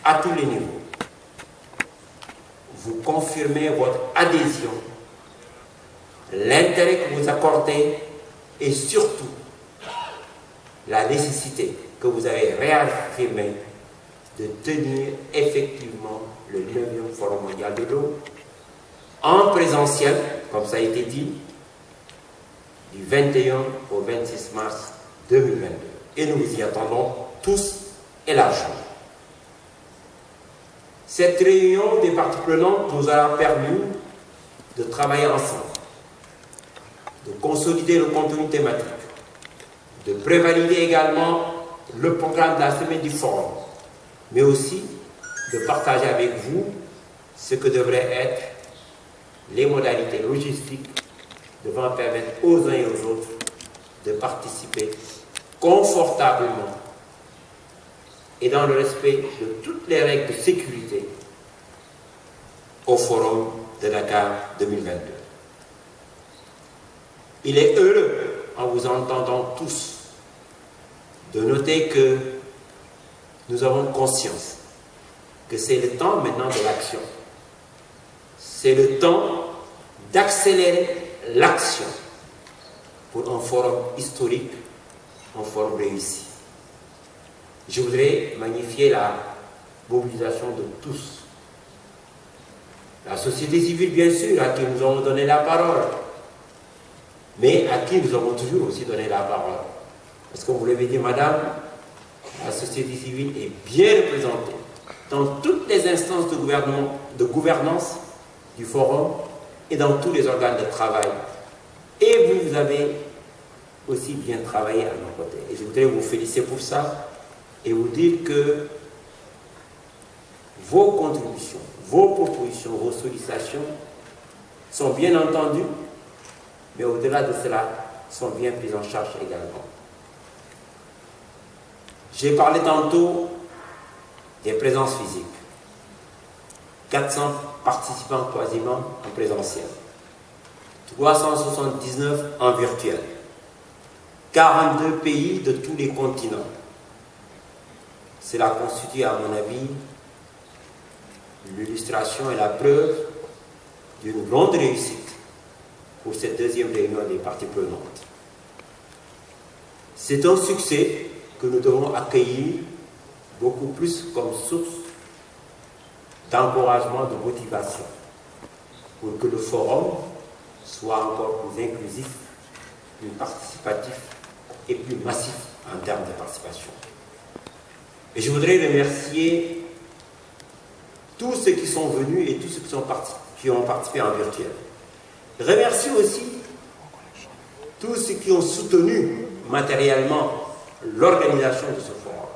à tous les niveaux. Vous confirmez votre adhésion, l'intérêt que vous accordez et surtout la nécessité que vous avez réaffirmée de tenir effectivement le 9e Forum mondial de l'eau en présentiel, comme ça a été dit, du 21 au 26 mars 2022. Et nous vous y attendons tous et largement. Cette réunion des parties prenantes nous aura permis de travailler ensemble, de consolider le contenu thématique, de prévalider également le programme de la semaine du forum, mais aussi de partager avec vous ce que devraient être les modalités logistiques devant permettre aux uns et aux autres de participer confortablement et dans le respect de toutes les règles de sécurité au Forum de Dakar 2022. Il est heureux, en vous entendant tous, de noter que nous avons conscience que c'est le temps maintenant de l'action. C'est le temps d'accélérer l'action pour un forum historique, un forum réussi. Je voudrais magnifier la mobilisation de tous. La société civile, bien sûr, à qui nous avons donné la parole, mais à qui nous avons toujours aussi donné la parole. Parce que vous l'avez dit, madame, la société civile est bien représentée dans toutes les instances de gouvernance du forum et dans tous les organes de travail. Et vous avez aussi bien travaillé à nos côtés. Et je voudrais vous féliciter pour ça et vous dire que vos contributions, vos propositions, vos sollicitations sont bien entendues, mais au-delà de cela, sont bien prises en charge également. J'ai parlé tantôt des présences physiques. 400 participants quasiment en présentiel. 379 en virtuel. 42 pays de tous les continents. Cela constitue, à mon avis, l'illustration et la preuve d'une grande réussite pour cette deuxième réunion des parties prenantes. C'est un succès que nous devons accueillir beaucoup plus comme source d'encouragement, de motivation, pour que le forum soit encore plus inclusif, plus participatif et plus massif en termes de participation. Et je voudrais remercier tous ceux qui sont venus et tous ceux qui ont participé en virtuel. Remercier aussi tous ceux qui ont soutenu matériellement l'organisation de ce forum.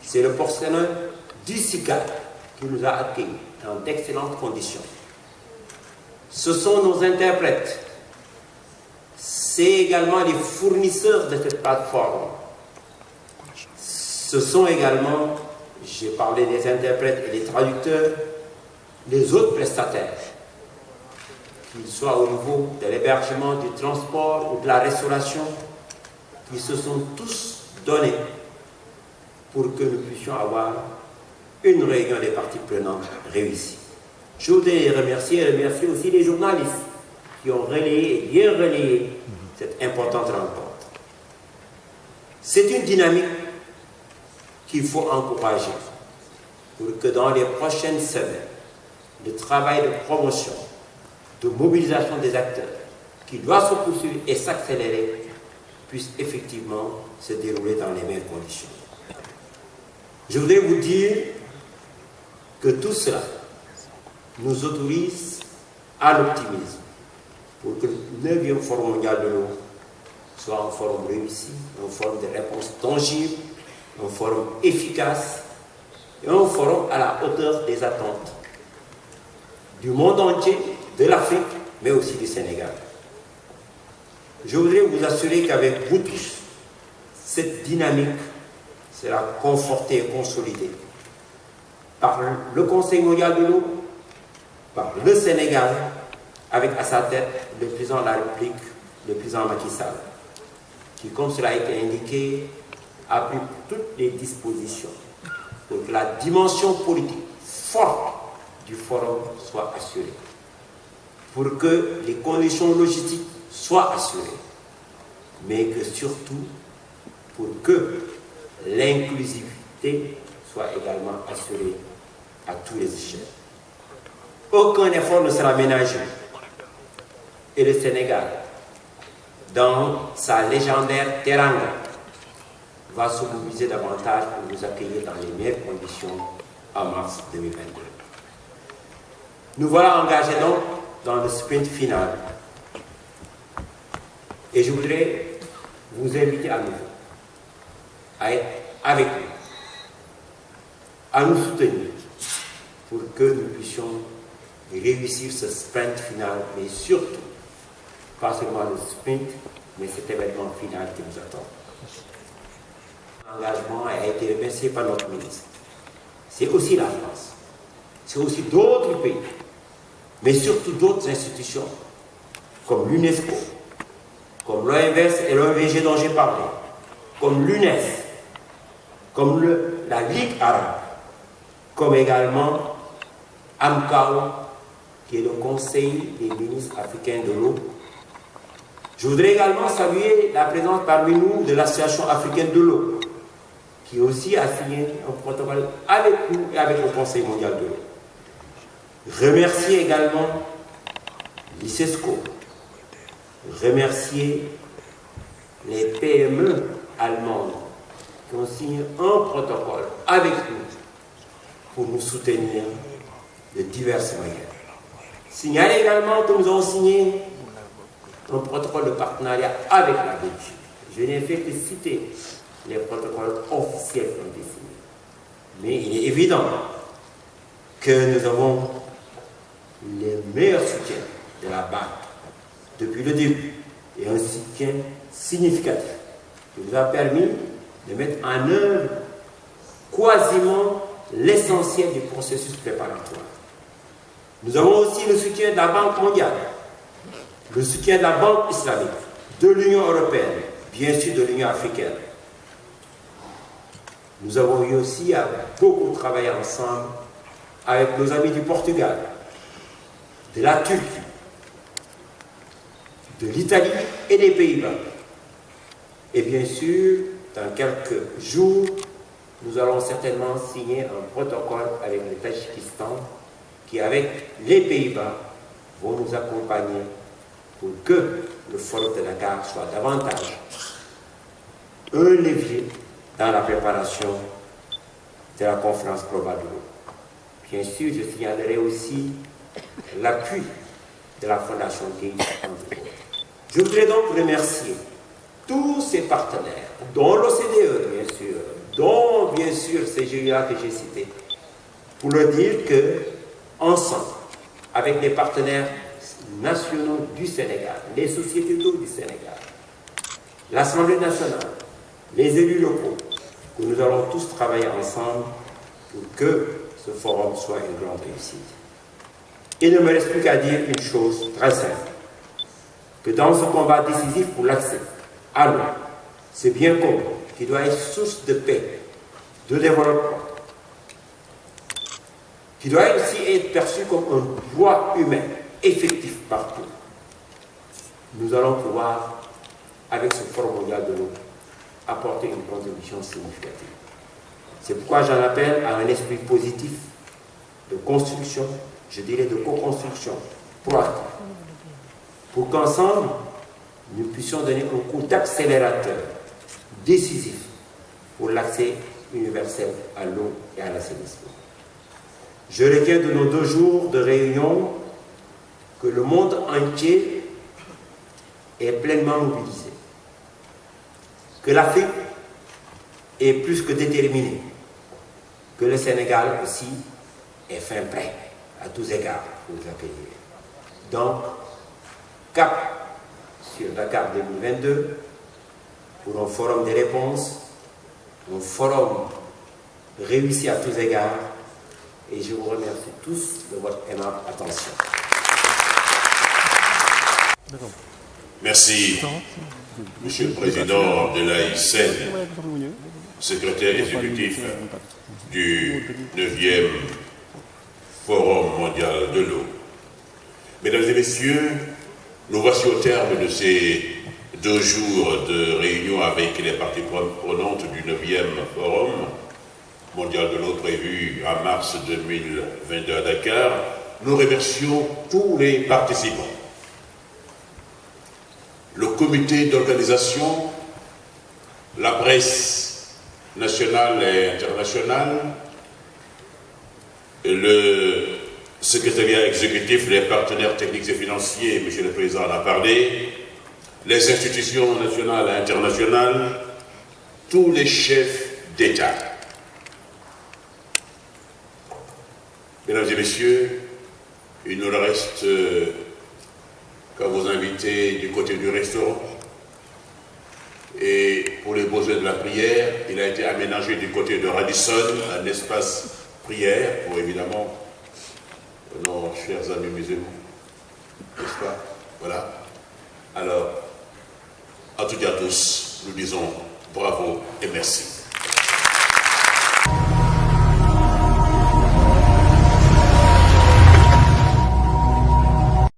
C'est le personnel du SICA qui nous a accueillis dans d'excellentes conditions. Ce sont nos interprètes. C'est également les fournisseurs de cette plateforme. Ce sont également, j'ai parlé des interprètes et des traducteurs, les autres prestataires, qu'ils soient au niveau de l'hébergement, du transport ou de la restauration, qui se sont tous donnés pour que nous puissions avoir une réunion des parties prenantes réussie. Je voudrais remercier aussi les journalistes qui ont relayé et bien relayé cette importante rencontre. C'est une dynamique qu'il faut encourager pour que dans les prochaines semaines, le travail de promotion, de mobilisation des acteurs, qui doit se poursuivre et s'accélérer, puisse effectivement se dérouler dans les meilleures conditions. Je voudrais vous dire que tout cela nous autorise à l'optimisme pour que le 9e Forum mondial de l'eau soit un forum réussi, un forum de réponse tangible, un forum efficace et un forum à la hauteur des attentes du monde entier, de l'Afrique, mais aussi du Sénégal. Je voudrais vous assurer qu'avec vous tous, cette dynamique sera confortée et consolidée par le Conseil mondial de l'eau, par le Sénégal, avec à sa tête le président de la République, le président Macky Sall, qui, comme cela a été indiqué, a pris toutes les dispositions pour que la dimension politique forte du forum soit assurée, pour que les conditions logistiques soient assurées, mais que surtout pour que l'inclusivité soit également assurée à tous les échelles. Aucun effort ne sera ménagé. Et le Sénégal, dans sa légendaire Teranga, va se mobiliser davantage pour nous accueillir dans les meilleures conditions en mars 2022. Nous voilà engagés donc dans le sprint final. Et je voudrais vous inviter à nouveau à être avec nous, à nous soutenir pour que nous puissions réussir ce sprint final, mais surtout, pas seulement le sprint, mais cet événement final qui nous attend. L'engagement a été remercié par notre ministre. C'est aussi la France, c'est aussi d'autres pays, mais surtout d'autres institutions, comme l'UNESCO, comme l'OMS et l'OMVG dont j'ai parlé, comme l'UNES, comme la Ligue arabe, comme également AMCAO, qui est le Conseil des ministres africains de l'eau. Je voudrais également saluer la présence parmi nous de l'Association africaine de l'eau, qui aussi a signé un protocole avec nous et avec le Conseil mondial de l'eau. Remercier également l'ICESCO, remercier les PME allemandes qui ont signé un protocole avec nous pour nous soutenir de diverses manières. Signaler également que nous avons signé un protocole de partenariat avec la Belgique. Je n'ai fait que citer les protocoles officiels qui ont été signés. Mais il est évident que nous avons les meilleurs soutiens de la BAC depuis le début et un soutien significatif qui nous a permis de mettre en œuvre quasiment l'essentiel du processus préparatoire. Nous avons aussi le soutien de la Banque mondiale, le soutien de la Banque islamique, de l'Union européenne, bien sûr de l'Union africaine. Nous avons eu aussi à beaucoup travailler ensemble avec nos amis du Portugal, de la Turquie, de l'Italie et des Pays-Bas. Et bien sûr, dans quelques jours, nous allons certainement signer un protocole avec le Tadjikistan qui, avec les Pays-Bas, vont nous accompagner pour que le forum de Dakar soit davantage un levier dans la préparation de la conférence globale de l'eau. Bien sûr, je signalerai aussi l'appui de la Fondation Gates. Je voudrais donc remercier tous ces partenaires, dont l'OCDE, bien sûr, dont, bien sûr, ces GIA que j'ai cités, pour leur dire que, ensemble, avec les partenaires nationaux du Sénégal, les sociétés d'eau du Sénégal, l'Assemblée nationale, les élus locaux, que nous allons tous travailler ensemble pour que ce forum soit une grande réussite. Il ne me reste plus qu'à dire une chose très simple, que dans ce combat décisif pour l'accès à l'eau, c'est bien commun, qui doit être source de paix, de développement, qui doit aussi être perçu comme un droit humain effectif partout. Nous allons pouvoir, avec ce Forum mondial de l'eau, apporter une contribution significative. C'est pourquoi j'en appelle à un esprit positif de construction, je dirais de co-construction proactive, pour qu'ensemble, nous puissions donner un coup d'accélérateur décisif pour l'accès universel à l'eau et à l'assainissement. Je retiens de nos 2 jours de réunion que le monde entier est pleinement mobilisé, que l'Afrique est plus que déterminée, que le Sénégal aussi est fin prêt à tous égards pour nous accueillir. Donc, cap sur Dakar 2022 pour un forum de réponse, un forum réussi à tous égards, et je vous remercie tous de votre aimable attention. Merci, Monsieur le Président de l'AICN, secrétaire exécutif du 9e Forum mondial de l'eau. Mesdames et messieurs, nous voici au terme de ces 2 jours de réunion avec les parties prenantes du 9e Forum mondial de l'eau prévu en mars 2022 à Dakar. Nous remercions tous les participants. Le comité d'organisation, la presse nationale et internationale, le secrétariat exécutif, les partenaires techniques et financiers, Monsieur le Président en a parlé, les institutions nationales et internationales, tous les chefs d'État. Mesdames et messieurs, il ne reste qu'à vous inviter du côté du restaurant. Et pour les besoins de la prière, il a été aménagé du côté de Radisson un espace prière pour évidemment nos chers amis musulmans. N'est-ce pas? Voilà. Alors, à toutes et à tous, nous disons bravo et merci.